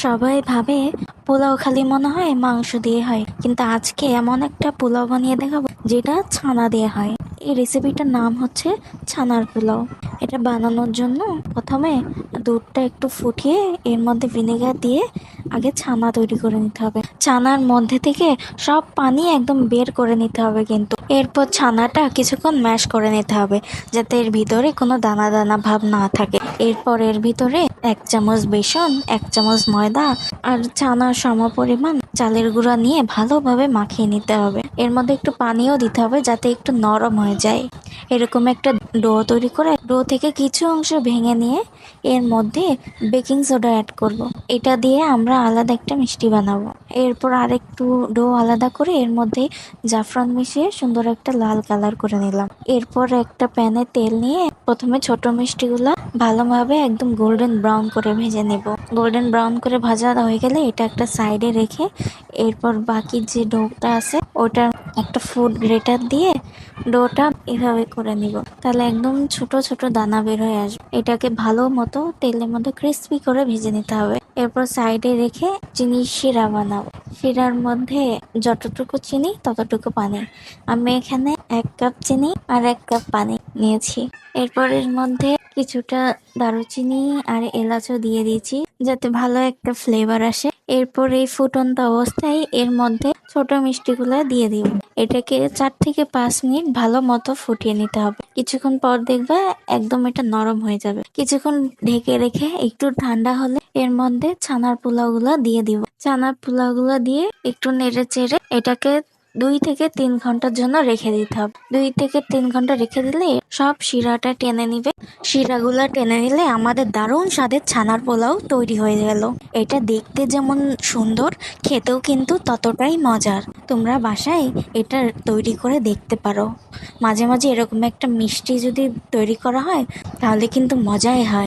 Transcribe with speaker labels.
Speaker 1: সবাই ভাবে পোলাও খালি মনে হয় মাংস দিয়ে হয়, কিন্তু আজকে এমন একটা পোলাও বানিয়ে দেখাবো যেটা ছানা দিয়ে হয়। এই রেসিপিটার নাম হচ্ছে ছানার পোলাও। এটা বানানোর জন্য প্রথমে দুধটা একটু ফুটিয়ে এর মধ্যে ভিনেগার দিয়ে আগে ছানা তৈরি করে নিতে হবে। ছানার মধ্যে থেকে সব পানি একদম বের করে নিতে হবে, কিন্তু এরপর ছানাটা কিছুক্ষণ ম্যাশ করে নিতে হবে যাতে এর ভিতরে কোনো দানা দানা ভাব না থাকে। এরপর এর ভিতরে 1 চামচ বেসন, 1 চামচ ময়দা আর ছানার সমপরিমাণ চালের গুঁড়া নিয়ে ভালোভাবে মাখিয়ে নিতে হবে। এর মধ্যে একটু পানিও দিতে হবে যাতে একটু নরম হয়ে যায়। এরকম একটা ডো তৈরি করে ডো থেকে কিছু অংশ ভেঙে নিয়ে এর মধ্যে বেকিং সোডা অ্যাড করব। এটা দিয়ে আমরা আলাদা একটা মিষ্টি বানাবো। এরপর আরেকটু ডো আলাদা করে এর মধ্যে জাফরান মিশিয়ে সুন্দর একটা লাল কালার করে নিলাম। এরপর একটা প্যানে তেল নিয়ে প্রথমে ছোট মিষ্টিগুলো ভালোভাবে একদম গোল্ডেন ব্রাউন করে ভেজে নেব। গোল্ডেন ব্রাউন করে ভাজা হয়ে গেলে এটা একটা সাইডে রেখে এরপর বাকি যে ডোটা আছে ওটা একটা ফুড গ্রেটার দিয়ে ডোটা এভাবে করে নিব, তাহলে একদম ছোট ছোট দানা বের হয়ে আসবে। এটাকে ভালো মতো তেলের মধ্যে ক্রিস্পি করে ভেজে নিতে হবে। এরপর সাইডে রেখে চিনি শিরা বানাবো। শিরার মধ্যে যতটুকু চিনি ততটুকু পানি। আমি এখানে 1 কাপ চিনি আর 1 কাপ পানি নিয়েছি। এরপর এর মধ্যে কিছুটা দারুচিনি আর এলাচও দিয়ে দিয়েছি যাতে ভালো একটা ফ্লেভার আসে। এরপর এই ফুটন্ত অবস্থায় এর মধ্যে ছোট মিষ্টিগুলো দিয়ে দিব। এটাকে 4 থেকে 5 মিনিট ভালো মতো ফুটিয়ে নিতে হবে। কিছুক্ষণ পর দেখবে একদম এটা নরম হয়ে যাবে। কিছুক্ষণ ঢেকে রেখে একটু ঠান্ডা হলে এর মধ্যে ছানার পোলাওগুলো দিয়ে দিব। ছানার পোলাওগুলো দিয়ে একটু নেড়ে চেড়ে এটাকে 2 থেকে 3 ঘন্টার জন্য রেখে দিতে হবে। 2 থেকে 3 ঘন্টা রেখে দিলে সব শিরাটা টেনে নিবে। শিরাগুলা টেনে নিলে আমাদের দারুণ স্বাদের ছানার পোলাও তৈরি হয়ে গেল। এটা দেখতে যেমন সুন্দর, খেতেও কিন্তু ততটাই মজার। তোমরা বাসায় এটা তৈরি করে দেখতে পারো। মাঝে মাঝে এরকম একটা মিষ্টি যদি তৈরি করা হয় তাহলে কিন্তু মজাই হয়।